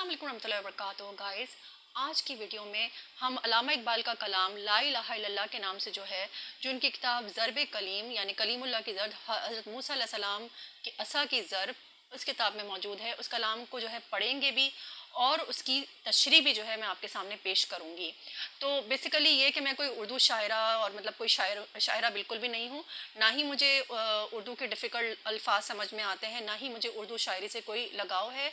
अस्सलाम वालेकुम रहमतुल्लाहि व बरकातुहू गाइस। आज की वीडियो में हम अल्लामा इकबाल का कलाम ला इलाहा इल्लल्लाह के नाम से जो है, जो उनकी किताब ज़रब कलीम यानी कलीमुल्लाह की ज़र्ब हज़रत मूसा अलैहिस्सलाम की असा की ज़र्ब उस किताब में मौजूद है। उस कलाम को जो है पढ़ेंगे भी और उसकी तशरीह भी जो है मैं आपके सामने पेश करूँगी। तो बेसिकली ये कि मैं कोई उर्दू शायरा और मतलब कोई शायरा बिल्कुल भी नहीं हूँ, ना ही मुझे उर्दू के डिफ़िकल्ट अल्फाज समझ में आते हैं, ना ही मुझे उर्दू शायरी से कोई लगाव है।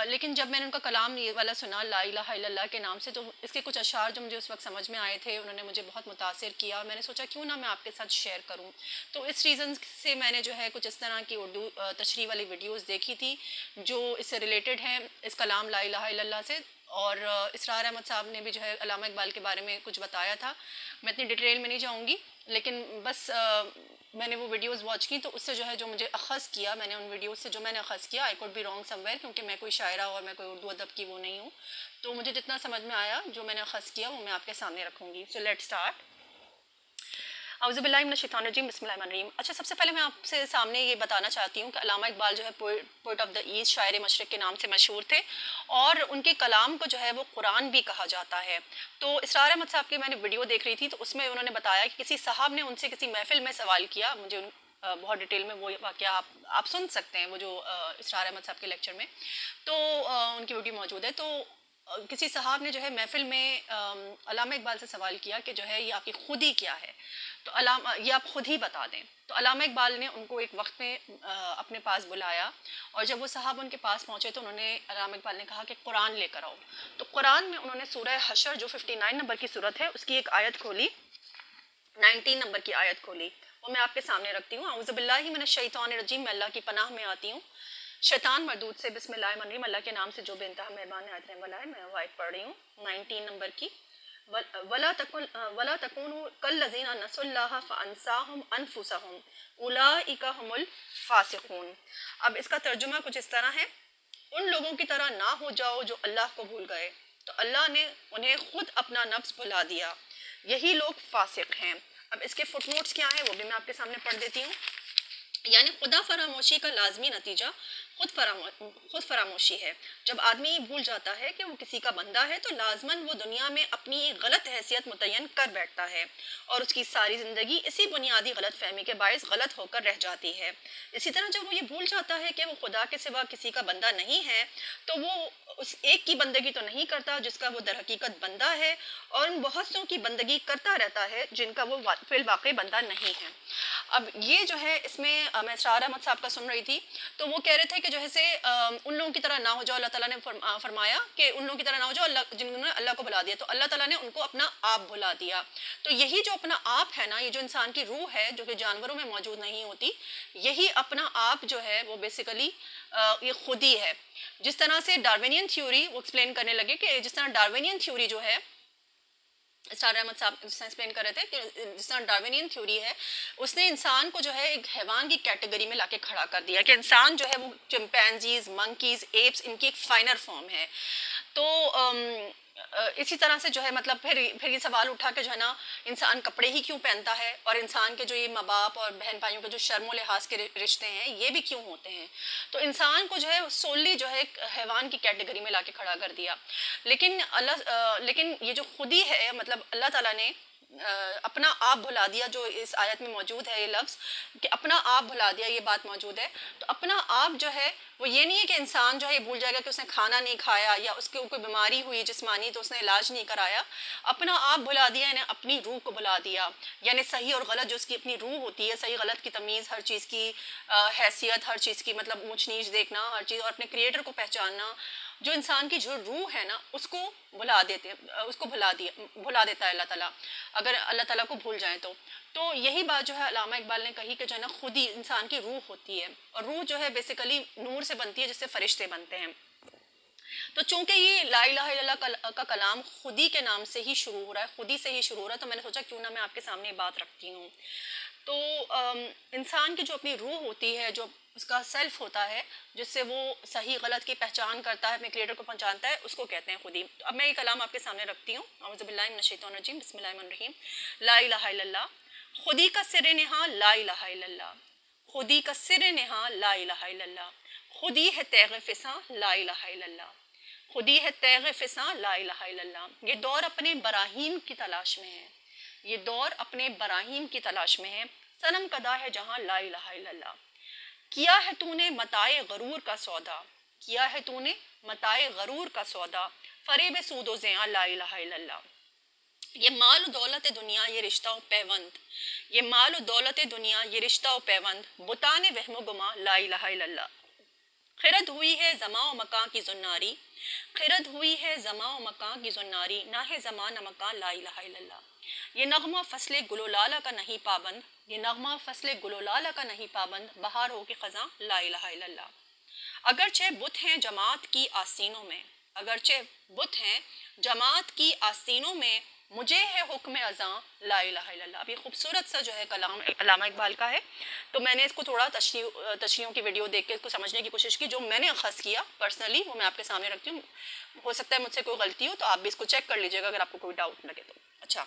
लेकिन जब मैंने उनका कलाम ये वाला सुना ला इलाहा इल्लल्लाह के नाम से, तो इसके कुछ अशार जो मुझे उस वक्त समझ में आए थे, उन्होंने मुझे बहुत मुतासिर किया। मैंने सोचा क्यों ना मैं आपके साथ शेयर करूं। तो इस रीज़न से मैंने जो है कुछ इस तरह की उर्दू तशरीह वाली वीडियोस देखी थी जो इससे रिलेटेड हैं, इस कलाम ला इलाहा इल्लल्लाह से। और इसरार अहमद साहब ने भी जो है अल्लामा इकबाल के बारे में कुछ बताया था। मैं इतनी डिटेल में नहीं जाऊँगी, लेकिन बस मैंने वो वीडियोस वॉच की, तो उससे जो है जो मुझे अख़ज़ किया, मैंने उन वीडियोस से जो मैंने अख़ज़ किया, I could be wrong somewhere, क्योंकि मैं कोई शायरा और मैं कोई उर्दू अदब की वो नहीं हूँ। तो मुझे जितना समझ में आया, जो मैंने अख़ज़ किया, वो मैं आपके सामने रखूँगी। So let's start. औज़ुबिल्लाहि मिनश्शैतानिर्रजीम बिस्मिल्लाहिर्रहमानिर्रहीम। अच्छा, सबसे पहले मैं आपसे सामने ये बताना चाहती हूँ कि अल्लामा इकबाल जो है पोएट ऑफ द ईस्ट, शायर मशरिक़ के नाम से मशहूर थे और उनके कलाम को जो है वो कुरान भी कहा जाता है। तो इसरार अहमद साहब की मैंने वीडियो देख रही थी, तो उसमें उन्होंने बताया कि किसी साहब ने उनसे किसी महफ़िल में सवाल किया। मुझे बहुत डिटेल में वो वाक़या आप सुन सकते हैं, वो जो इसरार अहमद साहब के लेक्चर में, तो उनकी वीडियो मौजूद है। तो किसी साहब ने जो है महफ़िल में अल्लामा इकबाल से सवाल किया कि जो है ये आपकी खुदी क्या है, तो ये आप खुद ही बता दें। तो अल्लामा इकबाल ने उनको एक वक्त में अपने पास बुलाया और जब वो साहब उनके पास पहुँचे तो उन्होंने अल्लामा इकबाल ने कहा कि कुरान लेकर आओ। तो कुरान में उन्होंने सूरह हशर जो 59 नंबर की सूरत है उसकी एक आयत खोली, 19 नंबर की आयत खोली, वो मैं आपके सामने रखती हूँ। औज़ुबिल्लाहि मिनश्शैतानिर्रजीम, मैं अल्लाह की पनाह में आती हूँ शैतान मरदूद से। बिस्मिल्लाहिर्रहमानिर्रहीम, अल्लाह के नाम से जो बेइंतहा मेहरबान आयत रहने वाला है। मैं वो आयत पढ़ रही हूँ 19 नंबर की। वला तकुनु कल्लज़ीना नसुल्लाह फ़अनसाहुम अनफुसहुम उलाइका हुमुल फ़ासिक़ून। अब इसका तर्जुमा कुछ इस तरह है, उन लोगों की तरह ना हो जाओ जो अल्लाह को भूल गए, तो अल्लाह ने उन्हें खुद अपना नफ्स भुला दिया, यही लोग फासिक हैं। अब इसके फुटनोट्स क्या हैं वो भी मैं आपके सामने पढ़ देती हूँ। यानी खुदा फरामोशी का लाजमी नतीजा खुद फरामोशी है। जब आदमी भूल जाता है कि वो किसी का बंदा है, तो लाजमन वो दुनिया में अपनी एक गलत हैसियत मुतय्यन कर बैठता है और उसकी सारी ज़िंदगी इसी बुनियादी गलत फहमी के बायस गलत होकर रह जाती है। इसी तरह जब वो ये भूल जाता है कि वो खुदा के सिवा किसी का बंदा नहीं है, तो वो उस एक की बंदगी तो नहीं करता जिसका वो दर हकीकत बंदा है, और उन बहुत सों की बंदगी करता रहता है जिनका वो फिल वाक़ई बंदा नहीं है। अब ये जो है इसमें मैं इसरार अहमद साहब का सुन रही थी, तो वो कह रहे थे कि जो है से उन लोगों की तरह ना हो जाओ। अल्लाह ताला ने फरमाया कि उन लोगों की तरह ना हो जाओ जिन्होंने अल्लाह को भुला दिया, तो अल्लाह ताला ने उनको अपना आप भुला दिया। तो यही जो अपना आप है ना, ये जो इंसान की रूह है जो कि जानवरों में मौजूद नहीं होती, यही अपना आप जो है वो बेसिकली ये खुद ही है। जिस तरह से डार्विनियन थ्योरी वो एक्सप्लेन करने लगे कि जिस तरह डार्विनियन थ्योरी जो है, इसरार अहमद साहब एक्सप्लेन कर रहे थे कि जिस तरह डार्विनियन थ्योरी है, उसने इंसान को जो है एक हैवान की कैटेगरी में लाके खड़ा कर दिया कि इंसान जो है वो चिंपैंजीज, मंकीज, एप्स, इनकी एक फाइनर फॉर्म है। तो इसी तरह से जो है मतलब फिर ये सवाल उठा कि जो है ना, इंसान कपड़े ही क्यों पहनता है, और इंसान के जो ये माँ बाप और बहन भाइयों के जो शर्म लिहाज के रिश्ते हैं ये भी क्यों होते हैं। तो इंसान को जो है सोली जो है हैवान की कैटेगरी में लाके खड़ा कर दिया। लेकिन ये जो खुदी है, मतलब अल्लाह ताला ने अपना आप भुला दिया, जो इस आयत में मौजूद है ये लफ्ज़ कि अपना आप भुला दिया, ये बात मौजूद है। तो अपना आप जो है वो ये नहीं है कि इंसान जो है ये भूल जाएगा कि उसने खाना नहीं खाया या उसके कोई बीमारी हुई जिस्मानी तो उसने इलाज नहीं कराया। अपना आप भुला दिया यानी अपनी रूह को भुला दिया, यानी सही और गलत जो उसकी अपनी रूह होती है, सही गलत की तमीज़, हर चीज़ की हैसियत, हर चीज़ की मतलब ऊंच नीच देखना, हर चीज़, और अपने क्रिएटर को पहचानना, जो इंसान की जो रूह है ना उसको भुला देता है अल्लाह ताला, अगर अल्लाह ताला को भूल जाए तो यही बात जो है अल्लामा इकबाल ने कही कि जो है ना खुद ही इंसान की रूह होती है, और रूह जो है बेसिकली नूर से बनती है जिससे फरिश्ते बनते हैं। तो चूंकि ये ला इलाहा इल्लल्लाह का कलाम खुदी के नाम से ही शुरू हो रहा है, खुदी से ही शुरू हो रहा है, तो मैंने सोचा क्यों ना मैं आपके सामने ये बात रखती हूँ। तो इंसान की जो अपनी रूह होती है, जो उसका सेल्फ होता है, जिससे वो सही गलत की पहचान करता है, अपने क्रिएटर को पहचानता है, उसको कहते हैं खुदी। तो अब मैं ये कलाम आपके सामने रखती हूँ। औज़ुबिल्लाहि मिनश्शैतानिर्रजीम, बिस्मिल्लाहिर्रहमानिर्रहीम। ला इलाहा इल्लल्लाह, खुदी का सिर नेहा ला इलाहा इल्लल्लाह, खुदी का सिर नेहा ला इलाहा इल्लल्लाह, खुदी है तैग़ फ़िसां ला इलाहा इल्लल्लाह, خودی ہے تیغ فساں لا الہ الا اللہ، یہ دور اپنے براہیم کی تلاش میں ہے، یہ دور اپنے براہیم کی تلاش میں ہے، صنم کدا ہے جہاں لا الہ الا اللہ، کیا ہے تو نے متاع غرور کا سودا، کیا ہے تو نے متاع غرور کا سودا، فریب سود و زیاں لا الہ الا اللہ، یہ مال و دولت دنیا یہ رشتہ و پیوند، یہ مال و دولت دنیا یہ رشتہ و پیوند، بتان وہم و گما لا الہ الا اللہ، خرد ہوئی ہے زماں و مکاں کی زناری، خرد ہوئی ہے زماں و مکاں کی زناری، نہ ہے زمان نہ مکان لا الہ الا اللہ، یہ نغمہ فصل گل و لالہ کا نہیں پابند، یہ نغمہ فصل گل و لالہ کا نہیں پابند، بہار ہو کے خزاں لا الہ الا اللہ، اگرچہ بت ہیں جماعت کی آستینوں میں، اگرچہ بت ہیں جماعت کی آستینوں میں، مجھے ہے حکم ازاں لا الہ الا اللہ۔ اب یہ خوبصورت سا جو ہے کلام علامہ اقبال کا ہے، تو میں نے اس کو تھوڑا تشریحوں کی ویڈیو دیکھ کے اس کو سمجھنے کی کوشش کی، جو میں نے اخذ کیا پرسنلی وہ میں آپ کے سامنے رکھتی ہوں، ہو سکتا ہے مجھ سے کوئی غلطی ہو تو آپ بھی اس کو چیک کر لیجیے گا اگر آپ کو کوئی ڈاؤٹ لگے تو۔ اچھا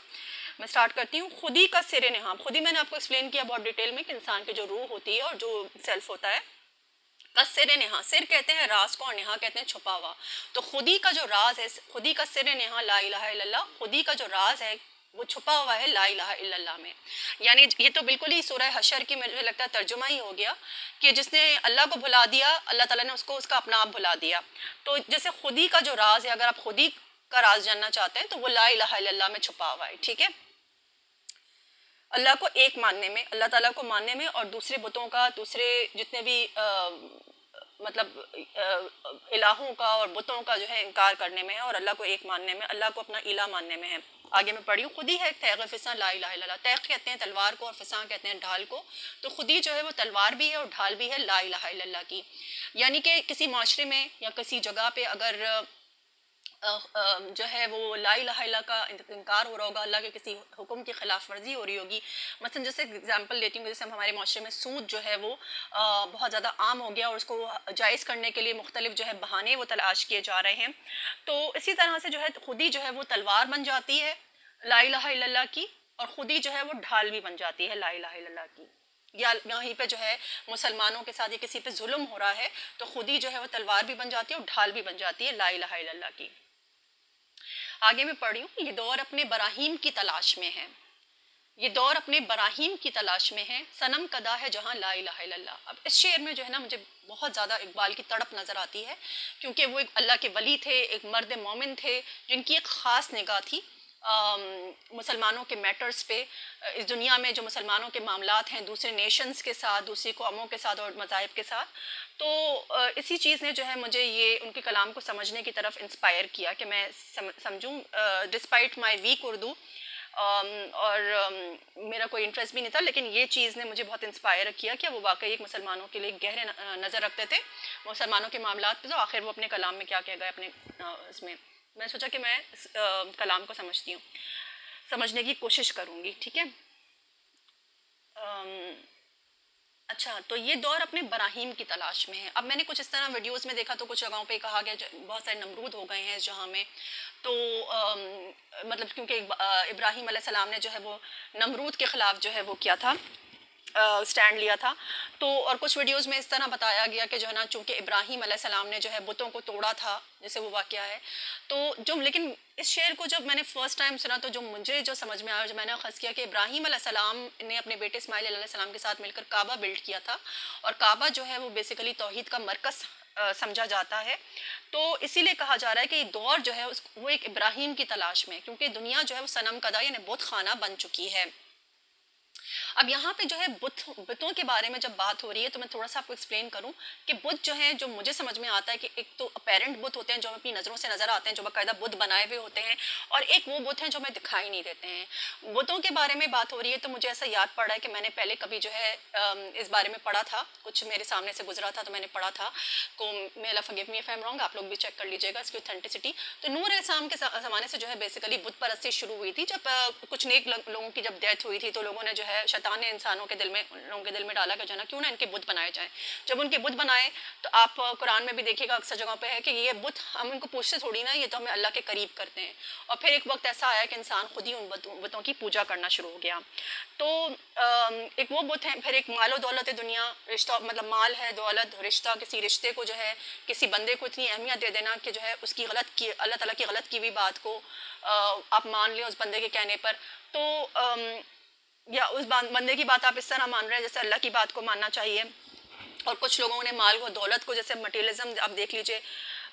میں سٹارٹ کرتی ہوں، خودی کا سر نہاں، خودی میں نے آپ کو ایکسپلین کیا بہت ڈیٹیل میں کہ انسان کی جو روح ہوتی ہے اور جو سیلف ہوتا ہے، بس سر نہاں، سر کہتے ہیں راز کو اور نہاں کہتے ہیں چھپا ہوا، تو خودی کا جو راز ہے، خودی کا سر نہاں لا الہ الا اللہ، خودی کا جو راز ہے وہ چھپا ہوا ہے لا الہ الا اللہ میں، یعنی یہ تو بالکل ہی سورہ حشر کی مجھے لگتا ہے ترجمہ ہی ہو گیا کہ جس نے اللہ کو بھلا دیا اللہ تعالیٰ نے اس کو اس کا اپنا آپ بھلا دیا، تو جیسے خودی کا جو راز ہے اگر آپ خودی کا راز جاننا چاہتے ہیں تو وہ لا الہ الا اللہ میں چھپا ہوا ہے، ٹھیک ہے، اللہ کو ایک ماننے میں، اللہ تعالیٰ کو ماننے میں، اور دوسرے بتوں کا، دوسرے جتنے بھی مطلب الہوں کا اور بتوں کا جو ہے انکار کرنے میں ہے، اور اللہ کو ایک ماننے میں، اللہ کو اپنا الہ ماننے میں ہے۔ آگے میں پڑھی ہوں، خودی ہے تیغ فساں لا الہ الا اللہ، تیغ کہتے ہیں تلوار کو اور فساں کہتے ہیں ڈھال کو، تو خودی جو ہے وہ تلوار بھی ہے اور ڈھال بھی ہے لا الہ الا اللہ کی، یعنی کہ کسی معاشرے میں یا کسی جگہ پہ اگر جو ہے وہ لا الہ الا اللہ کا انکار ہو رہا ہوگا، اللہ کے کسی حکم کی خلاف ورزی ہو رہی ہوگی، مثلا جیسے اگزامپل لیتی ہوں، جیسے ہم ہمارے معاشرے میں سود جو ہے وہ بہت زیادہ عام ہو گیا اور اس کو جائز کرنے کے لیے مختلف جو ہے بہانے وہ تلاش کیے جا رہے ہیں، تو اسی طرح سے جو ہے خودی جو ہے وہ تلوار بن جاتی ہے لا الہ الا اللہ کی، اور خودی جو ہے وہ ڈھال بھی بن جاتی ہے لا الہ الا اللہ کی، یا یہیں پہ جو ہے مسلمانوں کے ساتھ یا کسی پہ ظلم ہو رہا ہے تو خودی جو ہے وہ تلوار بھی بن جاتی ہے اور ڈھال بھی بن جاتی ہے لا الہ الا اللہ کی۔ آگے میں پڑھی ہوں، یہ دور اپنے براہیم کی تلاش میں ہے، یہ دور اپنے براہیم کی تلاش میں ہے، صنم کدا ہے جہاں لا الہ الا اللہ۔ اب اس شعر میں جو ہے نا مجھے بہت زیادہ اقبال کی تڑپ نظر آتی ہے، کیونکہ وہ ایک اللہ کے ولی تھے، ایک مرد مومن تھے، جن کی ایک خاص نگاہ تھی مسلمانوں کے میٹرز پہ، اس دنیا میں جو مسلمانوں کے معاملات ہیں دوسرے نیشنز کے ساتھ، دوسری قوموں کے ساتھ اور مذاہب کے ساتھ، تو اسی چیز نے جو ہے مجھے یہ ان کے کلام کو سمجھنے کی طرف انسپائر کیا کہ میں سمجھوں ڈسپائٹ مائی ویک اردو، اور میرا کوئی انٹرسٹ بھی نہیں تھا، لیکن یہ چیز نے مجھے بہت انسپائر کیا کہ وہ واقعی ایک مسلمانوں کے لیے گہرے نظر رکھتے تھے مسلمانوں کے معاملات پہ، تو آخر وہ اپنے کلام میں کیا کہہ گئے اپنے اس میں سوچا کہ میں اس کلام کو سمجھتی ہوں، سمجھنے کی کوشش کروں گی، ٹھیک ہے۔ اچھا تو یہ دور اپنے براہیم کی تلاش میں ہے۔ اب میں نے کچھ اس طرح ویڈیوز میں دیکھا تو کچھ جگہوں پہ کہا گیا بہت سارے نمرود ہو گئے ہیں اس جہاں میں، تو مطلب کیونکہ ابراہیم علیہ السلام نے جو ہے وہ نمرود کے خلاف جو ہے وہ کیا تھا، سٹینڈ لیا تھا، تو اور کچھ ویڈیوز میں اس طرح بتایا گیا کہ جو ہے نا چونکہ ابراہیم علیہ السلام نے جو ہے بتوں کو توڑا تھا، جیسے وہ واقعہ ہے، تو جو لیکن اس شعر کو جب میں نے فرسٹ ٹائم سنا تو جو مجھے جو سمجھ میں آیا، جو میں نے اخذ کیا کہ ابراہیم علیہ السلام نے اپنے بیٹے اسماعیل علیہ السلام کے ساتھ مل کر کعبہ بلڈ کیا تھا، اور کعبہ جو ہے وہ بیسیکلی توحید کا مرکز سمجھا جاتا ہے، تو اسی لیے کہا جا رہا ہے کہ یہ دور جو ہے وہ ایک ابراہیم کی تلاش میں، کیونکہ دنیا جو ہے وہ صنم کدا یعنی بت خانہ بن چکی ہے۔ اب یہاں پہ جو ہے بتوں کے بارے میں جب بات ہو رہی ہے تو میں تھوڑا سا آپ کو ایکسپلین کروں کہ بت جو ہیں، جو مجھے سمجھ میں آتا ہے کہ ایک تو اپیرنٹ بت ہوتے ہیں جو اپنی نظروں سے نظر آتے ہیں، جو باقاعدہ بت بنائے ہوئے ہوتے ہیں، اور ایک وہ بت ہیں جو ہمیں دکھائی نہیں دیتے ہیں۔ بتوں کے بارے میں بات ہو رہی ہے تو مجھے ایسا یاد پڑ رہا ہے کہ میں نے پہلے کبھی جو ہے اس بارے میں پڑھا تھا، کچھ میرے سامنے سے گزرا تھا تو میں نے پڑھا تھا، کو may Allah forgive me if I'm wrong، آپ لوگ بھی چیک کر لیجیے گا اس کی اوتھینٹسٹی۔ تو نوح علیہ السلام کے زمانے سے جو ہے بیسیکلی بت پرستی شروع ہوئی تھی، جب کچھ نیک لوگوں کی جب ڈیتھ ہوئی تھی تو لوگوں نے جو ہے शैतान ने इंसानों के दिल में, उन लोगों के दिल में डाला कि जो ना क्यों ना इनके बुत बनाए जाएं। जब उनके बुत बनाए तो आप कुरान में भी देखिएगा अक्सर जगह पे है कि ये बुत हम इनको पूछते थोड़ी ना, ये तो हमें अल्लाह के करीब करते हैं। और फिर एक वक्त ऐसा आया कि इंसान खुद ही उन बुतों की पूजा करना शुरू हो गया। तो एक वो बुत हैं, फिर एक मालो दौलत दुनिया, रिश्ता मतलब माल है, दौलत, रिश्ता, किसी रिश्ते को जो है किसी बंदे को इतनी अहमियत दे देना कि जो है उसकी गलत की, अल्लाह ताला की गलत की हुई बात को आप मान लें उस बंदे के कहने पर, तो या उस बंदे की बात आप इस तरह मान रहे हैं जैसे अल्लाह की बात को मानना चाहिए। और कुछ लोगों ने माल को, दौलत को, जैसे मटेरियलिज्म आप देख लीजिए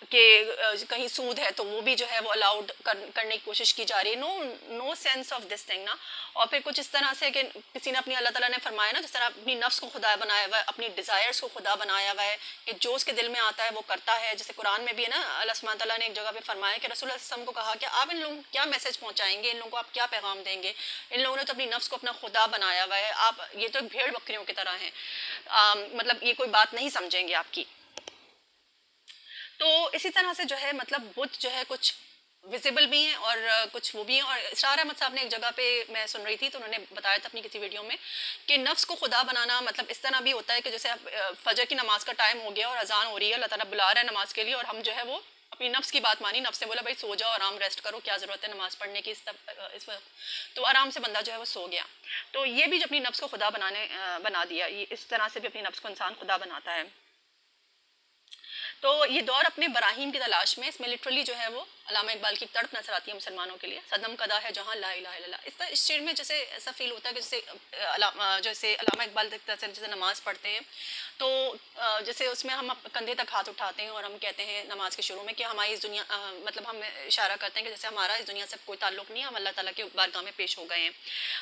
कि कहीं सूद है तो वो भी जो है वो अलाउड करने की कोशिश की जा रही है। No sense of this thing ना। और फिर कुछ इस तरह से कि किसी ने अपनी, अल्लाह ताला ने फरमाया ना, जिस तरह अपनी नफ्स को खुदा बनाया हुआ है, अपनी डिज़ायर्स को खुदा बनाया हुआ है कि जो उसके दिल में आता है वो करता है। जैसे कुरान में भी है ना, अल्लाह सुब्हान ताला ने एक जगह पे फरमाया कि रसूल सल्लल्लाहु अलैहि वसल्लम को कहा कि आप इन लोगों को क्या मैसेज पहुँचाएंगे, इन लोगों को आप क्या पैगाम देंगे, इन लोगों ने तो अपनी नफ्स को अपना खुदा बनाया हुआ है, आप ये तो भेड़ बकरियों की तरह हैं, मतलब ये कोई बात नहीं समझेंगे आपकी। तो इसी तरह से जो है मतलब बुत जो है कुछ विजिबल भी हैं और कुछ वो भी हैं। और इसरार अहमद साहब ने एक जगह पे मैं सुन रही थी तो उन्होंने बताया था अपनी किसी वीडियो में कि नफ्स को खुदा बनाना मतलब इस तरह भी होता है कि जैसे फजर की नमाज का टाइम हो गया और अजान हो रही है, अल्लाह ताला बुला रहा है नमाज के लिए, और हम जो है वो अपनी नफ्स की बात मानी, नफ्स ने बोला भाई सो जाओ, आराम रेस्ट करो, क्या ज़रूरत है नमाज पढ़ने की इस वक्त, तो आराम से बंदा जो है वो सो गया। तो ये भी जो अपनी नफ्स को खुदा बना दिया, ये इस तरह से भी अपनी नफ्स को इंसान खुदा बनाता है। तो ये दौर अपने बराहीम की तलाश में, इसमें लिटरली जो है वो अल्लामा इकबाल की तड़प नजर आती है मुसलमानों के लिए, सदम कदा है जहाँ ला इलाहा इल्लल्लाह। इस शेर में जैसे ऐसा फील होता है कि जैसे अल्लामा इकबाल जैसे नमाज पढ़ते हैं तो जैसे उसमें हम कंधे तक हाथ उठाते हैं और हम कहते हैं नमाज के शुरू में कि हमारी इस दुनिया मतलब हम इशारा करते हैं कि जैसे हमारा इस दुनिया से कोई ताल्लुक नहीं है, हम अल्लाह ताला के बारगाह में पेश हो गए हैं।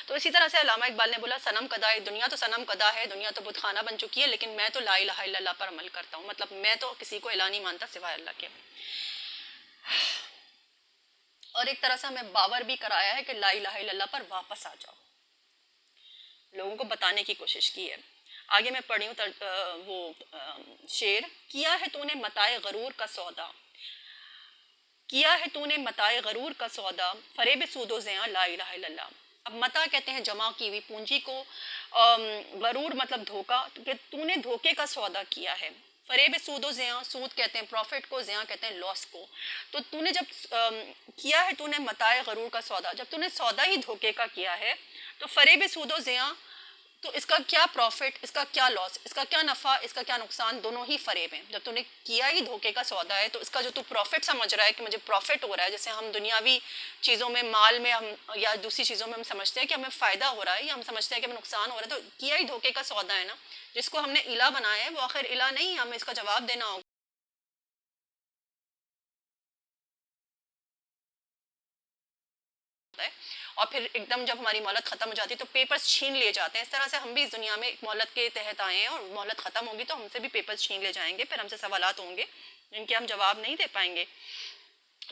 तो इसी तरह से अल्लामा इकबाल ने बोला सनम कदा दुनिया, तो सनम कदा है दुनिया, तो बुतखाना बन चुकी है, लेकिन मैं तो ला इलाहा इल्लल्लाह पर अमल करता हूँ, मतलब मैं तो किसी को इलाह नहीं मानता सिवाय अल्लाह के। और एक तरह से हमें बावर भी कराया है कि ला इलाहा इल्लल्लाह पर वापस आ जाओ, लोगों को बताने की कोशिश की है। आगे मैं पढ़ी हूँ वो शेर, किया है तूने मताए गरूर का सौदा, किया है तूने मताए गरूर का सौदा, फरेब सूदो ज़िया ला इलाहा इल्लल्लाह। अब मता कहते हैं जमा की हुई पूंजी को, गरूर मतलब धोखा, कि तूने धोखे का सौदा किया है। फरेब सूदो ज़िया, सूद कहते हैं प्रॉफिट को, ज़िया कहते हैं लॉस को। तो तूने जब किया है तूने मताए गरूर का सौदा, जब तूने सौदा ही धोखे का किया है तो फरेब सूदो ज़िया, तो इसका क्या प्रॉफिट, इसका क्या लॉस, इसका क्या नफ़ा, इसका क्या नुकसान, दोनों ही फरेब हैं। जब तूने किया ही धोखे का सौदा है तो इसका जो तू प्रॉफिट समझ रहा है कि मुझे प्रॉफिट हो रहा है, जैसे हम दुनियावी चीज़ों में, माल में हम या दूसरी चीज़ों में हम समझते हैं कि हमें फ़ायदा हो रहा है या हम समझते हैं कि हमें नुकसान हो रहा है, तो किया ही धोखे का सौदा है ना। जिसको हमने इला बनाया है वो आखिर इला नहीं, हमें इसका जवाब देना होगा। और फिर एकदम जब हमारी मोहलत ख़त्म हो जाती है तो पेपर्स छीन लिए जाते हैं। इस तरह से हम भी इस दुनिया में एक मोहलत के तहत आए हैं और मोहलत ख़त्म होगी तो हमसे भी पेपर्स छीन ले जाएंगे, फिर हमसे सवालात होंगे जिनके हम जवाब नहीं दे पाएंगे।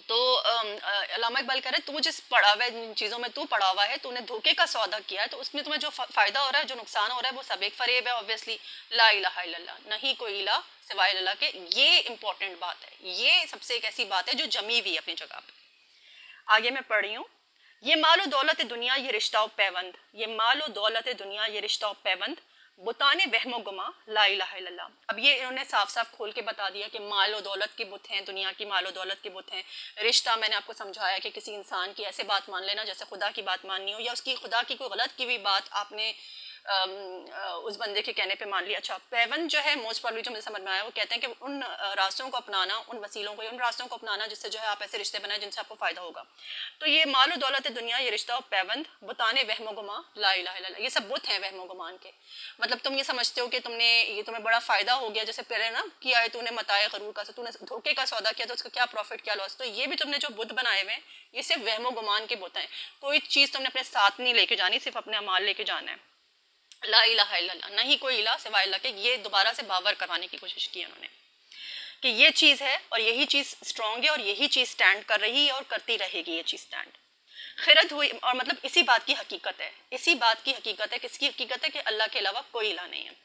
तो अल्लामा इकबाल कह रहे तू जिस पढ़ा हुआ है, जिन चीज़ों में तू पढ़ा हुआ है, तूने धोखे का सौदा किया है, तो उसमें तुम्हें जो फ़ायदा हो रहा है, जो नुकसान हो रहा है, वो सब एक फरेब है ऑब्वियसली। ला इलाहा इल्लल्लाह, नहीं कोई इला सिवाय अल्लाह के, ये इंपॉर्टेंट बात है, ये सबसे एक ऐसी बात है जो जमी हुई अपनी जगह पर। आगे मैं पढ़ रही हूँ, ये मालो दौलत दुनिया ये रिश्ता पैबंद, ये मालो दौलत दुनिया ये रिश्ता पैबंद, बुताने वहमो गुमा ला इलाहा इल्लल्लाह। अब ये इन्होंने साफ साफ खोल के बता दिया कि मालो दौलत के बुत हैं, दुनिया की मालो दौलत के बुत हैं। रिश्ता मैंने आपको समझाया कि किसी इंसान की ऐसे बात मान लेना जैसे खुदा की बात माननी हो, या उसकी खुदा की कोई गलत की हुई बात आपने उस बंदे के कहने पे मान लिया। अच्छा, पैबंद जो है मोस्ट प्रॉब्ली जो मुझे समझ में आया, वो कहते हैं कि उन रास्तों को अपनाना, उन वसीलों को, उन रास्तों को अपनाना जिससे जो है आप ऐसे रिश्ते बनाए जिनसे आपको फ़ायदा होगा। तो ये मालो दौलत दुनिया ये रिश्ता और पैबंद, बुताने वहमो गुमा ला इलाहा इल्लल्लाह, ये सब बुत हैं वहमो गुमान के। मतलब तुम ये समझते हो कि ये तुम्हें बड़ा फ़ायदा हो गया, जैसे पहले ना किया है तूने मताए गरूर का, तूने धोखे का सौदा किया तो उसका क्या प्रॉफिट क्या लॉस। तो ये भी तुमने जो बुत बनाए हुए हैं ये सिर्फ वहमो गुमान के बुत हैं, कोई चीज़ तुमने अपने साथ नहीं लेके जानी, सिर्फ अपने अमाल लेके जाना है। ला इलाहा इल्लल्लाह, नहीं कोई इला सिवाय अल्लाह के, ये दोबारा से बावर करवाने की कोशिश की उन्होंने कि ये चीज़ है और यही चीज़ स्ट्रॉन्ग है और यही चीज़ स्टैंड कर रही है और करती रहेगी ये चीज़ स्टैंड। खिरत हुई, और मतलब इसी बात की हकीकत है, इसी बात की हकीकत है, किसकी हकीकत है कि अल्लाह के अलावा कोई इला नहीं है।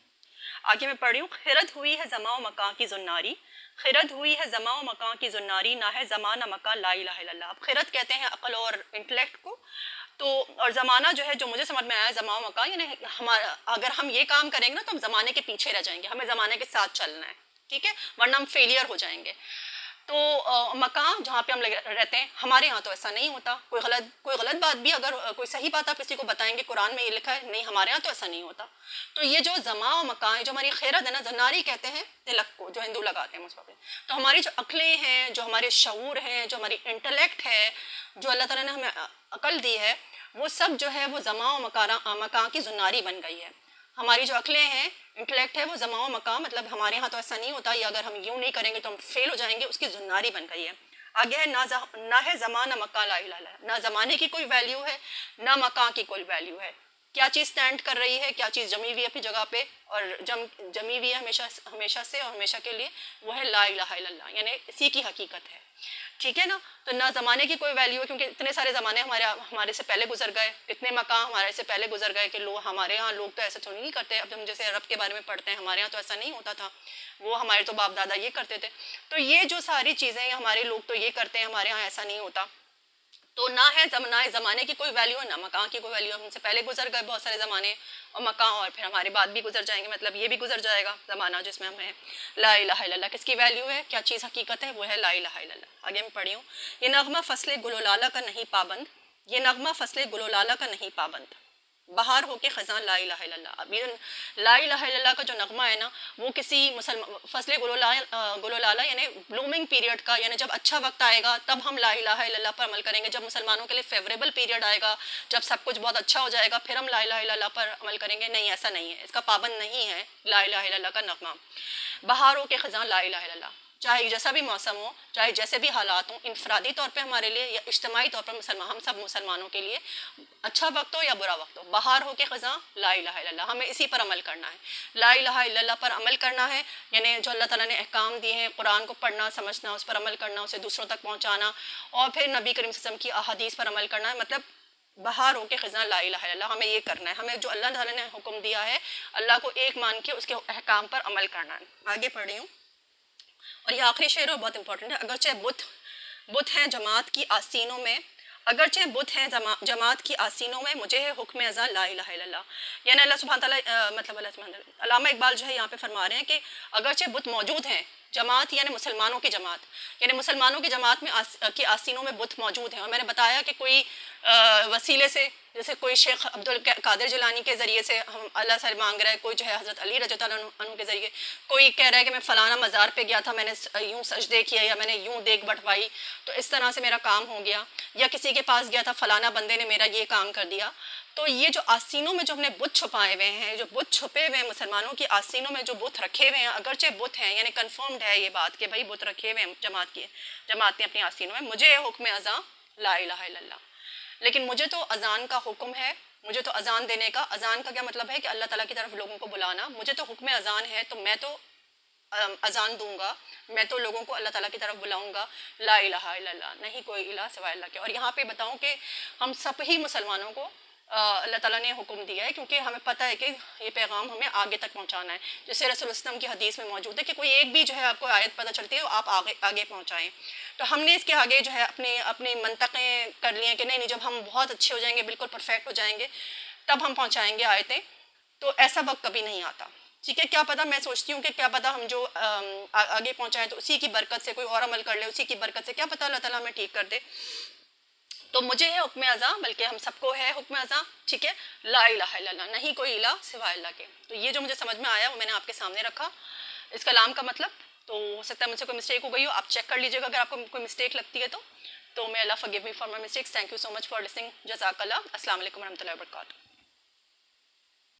आगे मैं पढ़ रही हूँ, खिरत हुई है ज़मा मकां की जुन्नारी, खिरत हुई है ज़मा मकां की जुन्नारी, ना है ज़मा ना मकां ला इलाहा इल्लल्लाह। अब खिरत कहते हैं अक्ल और इंटेलेक्ट को, تو اور زمانہ جو ہے جو مجھے سمجھ میں آیا زمانہ و مکان یعنی ہمارا اگر ہم یہ کام کریں گے نا تو ہم زمانے کے پیچھے رہ جائیں گے, ہمیں زمانے کے ساتھ چلنا ہے, ٹھیک ہے, ورنہ ہم فیلئر ہو جائیں گے. تو مکان جہاں پہ ہم رہتے ہیں ہمارے یہاں تو ایسا نہیں ہوتا. کوئی غلط بات بھی اگر کوئی صحیح بات آپ کسی کو بتائیں گے قرآن میں یہ لکھا ہے, نہیں ہمارے یہاں تو ایسا نہیں ہوتا. تو یہ جو زماں و مکان جو ہماری خیرت ہے نا, زناری کہتے ہیں تلک کو جو ہندو لگاتے ہیں اس وقت. تو ہماری جو عقلیں ہیں, جو ہمارے شعور ہیں, جو ہماری انٹلیکٹ ہے, جو اللہ تعالیٰ نے ہمیں عقل دی ہے, وہ سب جو ہے وہ زماں و مکان کی زناری بن گئی ہے. ہماری جو عقلیں ہیں, انٹلیکٹ ہے, وہ زماں و مکان مطلب ہمارے ہاں تو ایسا نہیں ہوتا, یا اگر ہم یوں نہیں کریں گے تو ہم فیل ہو جائیں گے, اس کی زناری بن گئی ہے. آگے ہے نہ ہے زمان نہ مکان لا الہ الا اللہ, نہ زمانے کی کوئی ویلیو ہے نہ مکان کی کوئی ویلیو ہے. کیا چیز سٹینڈ کر رہی ہے, کیا چیز جمی ہوئی ہے اپنی جگہ پہ اور جمی ہوئی ہے ہمیشہ سے اور ہمیشہ کے لیے, وہ ہے لا الہ الا اللہ, یعنی اسی کی حقیقت ہے, ٹھیک ہے نا. تو نہ زمانے کی کوئی ویلیو ہے کیونکہ اتنے سارے زمانے ہمارے سے پہلے گزر گئے, اتنے مقام ہمارے سے پہلے گزر گئے کہ ہمارے ہاں لوگ تو ایسا تو نہیں کرتے. اب ہم جیسے عرب کے بارے میں پڑھتے ہیں, ہمارے ہاں تو ایسا نہیں ہوتا تھا, وہ ہمارے تو باپ دادا یہ کرتے تھے. تو یہ جو ساری چیزیں ہمارے لوگ تو یہ کرتے ہیں, ہمارے ہاں ایسا نہیں ہوتا. تو نہ ہے زمانے کی کوئی ویلیو ہے نہ مکان کی کوئی ویلیو. ہم سے پہلے گزر گئے بہت سارے زمانے اور مکان, اور پھر ہمارے بعد بھی گزر جائیں گے, مطلب یہ بھی گزر جائے گا زمانہ جس میں ہمیں لا الہ الا اللہ. کس کی ویلیو ہے, کیا چیز حقیقت ہے, وہ ہے لا الہ الا اللہ. آگے میں پڑھی ہوں, یہ نغمہ فصل گل و لالہ کا نہیں پابند, یہ نغمہ فصل گل و لالہ کا نہیں پابند, بہار ہو کے خزاں لا الہ الا اللہ. اب یہ لا الہ الا اللہ کا جو نغمہ ہے نا, وہ کسی فصل گل و لالہ یعنی بلومنگ پیریڈ کا, یعنی جب اچھا وقت آئے گا تب ہم لا الہ الا اللہ پر عمل کریں گے. جب مسلمانوں کے لیے فیوریبل پیریڈ آئے گا, جب سب کچھ بہت اچھا ہو جائے گا, پھر ہم لا الہ الا اللہ پر عمل کریں گے. نہیں, ایسا نہیں ہے, اس کا پابند نہیں ہے لا الہ الا اللہ کا نغمہ. بہار ہو کے خزاں لا الہ الا اللہ, چاہے جیسا بھی موسم ہو, چاہے جیسے بھی حالات ہوں, انفرادی طور پہ ہمارے لیے یا اجتماعی طور پر ہم سب مسلمانوں کے لیے اچھا وقت ہو یا برا وقت ہو, بہار ہو کے خزاں لا الہ الا اللہ. ہمیں اسی پر عمل کرنا ہے, لا الہ الا اللہ پر عمل کرنا ہے. یعنی جو اللہ تعالیٰ نے احکام دیے ہیں, قرآن کو پڑھنا, سمجھنا, اس پر عمل کرنا, اسے دوسروں تک پہنچانا, اور پھر نبی کریم صلی اللہ علیہ وسلم کی احادیث پر عمل کرنا ہے. مطلب بہار ہو کے خزاں لا الہ الا اللہ, ہمیں یہ کرنا ہے. ہمیں جو اللہ تعالیٰ نے حکم دیا ہے, اللہ کو ایک مان کے اس کے احکام پر عمل کرنا ہے. آگے پڑھ رہی ہوں, اور یہ آخری شعر ہے, بہت امپورٹنٹ ہے. اگرچہ بت ہیں جماعت کی آستینوں میں, اگرچہ بت ہیں جماعت کی آستینوں میں, مجھے ہے حکم ازاں لا الہ الا اللہ. یعنی اللہ سبحانہ تعالیٰ مطلب اللہ سبحانہ تعالیٰ, علامہ اقبال جو ہے یہاں پہ فرما رہے ہیں کہ اگرچہ بت موجود ہیں, جماعت یعنی مسلمانوں کی جماعت, یعنی مسلمانوں کی جماعت میں کی آستینوں میں بت موجود ہیں. اور میں نے بتایا کہ کوئی وسیلے سے, جیسے کوئی شیخ عبد القادر جیلانی کے ذریعے سے ہم اللہ سے مانگ رہا ہے, کوئی جو ہے حضرت علی رضی اللہ عنہ کے ذریعے, کوئی کہہ رہا ہے کہ میں فلانا مزار پہ گیا تھا, میں نے یوں سجدے کیا یا میں نے یوں دیگ بٹوائی تو اس طرح سے میرا کام ہو گیا, یا کسی کے پاس گیا تھا فلانا بندے نے میرا یہ کام کر دیا. تو یہ جو آستینوں میں جو ہم نے بت چھپائے ہوئے ہیں, جو بت چھپے ہوئے ہیں مسلمانوں کی آستینوں میں, جو بت رکھے ہوئے ہیں, اگرچہ بت ہیں یعنی کنفرمڈ ہے یہ بات کہ بھائی بت رکھے ہوئے ہیں جماعت نے اپنی آستینوں میں, مجھے حکم ازاں لا الہ الا اللہ. لیکن مجھے تو اذان کا حکم ہے, مجھے تو اذان دینے کا. اذان کا کیا مطلب ہے کہ اللہ تعالیٰ کی طرف لوگوں کو بلانا. مجھے تو حکم اذان ہے, تو میں تو اذان دوں گا, میں تو لوگوں کو اللہ تعالیٰ کی طرف بلاؤں گا. لا الہ الا اللہ, نہیں کوئی الہ سوائے اللہ کے. اور یہاں پہ بتاؤں کہ ہم سب ہی مسلمانوں کو اللہ تعالیٰ نے حکم دیا ہے, کیونکہ ہمیں پتہ ہے کہ یہ پیغام ہمیں آگے تک پہنچانا ہے. جیسے رسول اللہ وسلم کی حدیث میں موجود ہے کہ کوئی ایک بھی جو ہے آپ کو آیت پتہ چلتی ہے آپ آگے پہنچائیں. تو ہم نے اس کے آگے جو ہے اپنی منطقیں کر لی ہیں کہ نہیں جب ہم بہت اچھے ہو جائیں گے, بالکل پرفیکٹ ہو جائیں گے, تب ہم پہنچائیں گے آیتیں. تو ایسا وقت کبھی نہیں آتا, ٹھیک ہے. کیا پتہ, میں سوچتی ہوں کہ کیا پتہ ہم جو آگے پہنچائیں تو اسی کی برکت سے کوئی اور عمل کر لے, اسی کی برکت سے کیا پتہ اللہ تعالیٰ ہمیں ٹھیک کر دے. تو مجھے ہے حکم ازاں, بلکہ ہم سب کو ہے حکم ازاں, ٹھیک ہے, لا الہ الا اللہ, نہیں کوئی الہ سوائے اللہ کے. تو یہ جو مجھے سمجھ میں آیا وہ میں نے آپ کے سامنے رکھا, اس کلام کا مطلب. تو ہو سکتا ہے مجھ سے کوئی مسٹیک ہو گئی ہو, آپ چیک کر لیجیے گا اگر آپ کو کوئی مسٹیک لگتی ہے تو may Allah forgive me for my mistakes. Thank you so much for listening. جزاک اللہ. السلام علیکم ورحمۃ اللہ وبرکاتہ.